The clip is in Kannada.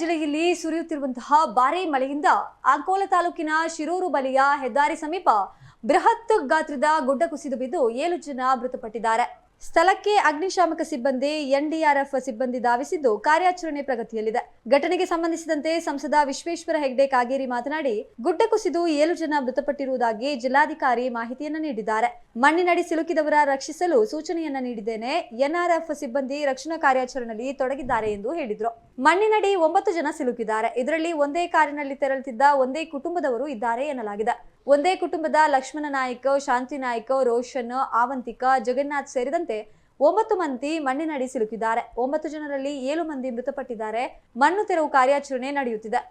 ಜಿಲ್ಲೆಯಲ್ಲಿ ಸುರಿಯುತ್ತಿರುವಂತಹ ಭಾರೀ ಮಳೆಯಿಂದ ಅಂಕೋಲ ತಾಲೂಕಿನ ಶಿರೂರು ಬಳಿಯ ಹೆದ್ದಾರಿ ಸಮೀಪ ಬೃಹತ್ ಗಾತ್ರದ ಗುಡ್ಡ ಕುಸಿದು ಬಿದ್ದು 7 ಜನ ಮೃತಪಟ್ಟಿದ್ದಾರೆ. ಸ್ಥಳಕ್ಕೆ ಅಗ್ನಿಶಾಮಕ ಸಿಬ್ಬಂದಿ ಎನ್ಡಿಆರ್ಎಫ್ ಸಿಬ್ಬಂದಿ ಧಾವಿಸಿದ್ದು ಕಾರ್ಯಾಚರಣೆ ಪ್ರಗತಿಯಲ್ಲಿದೆ. ಘಟನೆಗೆ ಸಂಬಂಧಿಸಿದಂತೆ ಸಂಸದ ವಿಶ್ವೇಶ್ವರ ಹೆಗ್ಡೆ ಕಾಗೇರಿ ಮಾತನಾಡಿ, ಗುಡ್ಡ ಕುಸಿದು 7 ಜನ ಮೃತಪಟ್ಟಿರುವುದಾಗಿ ಜಿಲ್ಲಾಧಿಕಾರಿ ಮಾಹಿತಿಯನ್ನು ನೀಡಿದ್ದಾರೆ. ಮಣ್ಣಿನಡಿ ಸಿಲುಕಿದವರ ರಕ್ಷಿಸಲು ಸೂಚನೆಯನ್ನ ನೀಡಿದ್ದೇನೆ. ಎನ್ಆರ್ಎಫ್ ಸಿಬ್ಬಂದಿ ರಕ್ಷಣಾ ಕಾರ್ಯಾಚರಣೆಯಲ್ಲಿ ತೊಡಗಿದ್ದಾರೆ ಎಂದು ಹೇಳಿದರು. ಮಣ್ಣಿನಡಿ 9 ಜನ ಸಿಲುಕಿದ್ದಾರೆ. ಇದರಲ್ಲಿ ಒಂದೇ ಕಾರಿನಲ್ಲಿ ತೆರಳುತ್ತಿದ್ದ ಒಂದೇ ಕುಟುಂಬದವರು ಇದ್ದಾರೆ ಎನ್ನಲಾಗಿದೆ. ಒಂದೇ ಕುಟುಂಬದ ಲಕ್ಷ್ಮಣ ನಾಯ್ಕ, ಶಾಂತಿ ನಾಯ್ಕ, ರೋಷನ್, ಆವಂತಿಕ, ಜಗನ್ನಾಥ್ ಸೇರಿದಂತೆ 9 ಮಂದಿ ಮಣ್ಣಿನಡಿ ಸಿಲುಕಿದ್ದಾರೆ. 9 ಜನರಲ್ಲಿ 7 ಮಂದಿ ಮೃತಪಟ್ಟಿದ್ದಾರೆ. ಮಣ್ಣು ತೆರವು ಕಾರ್ಯಾಚರಣೆ ನಡೆಯುತ್ತಿದೆ.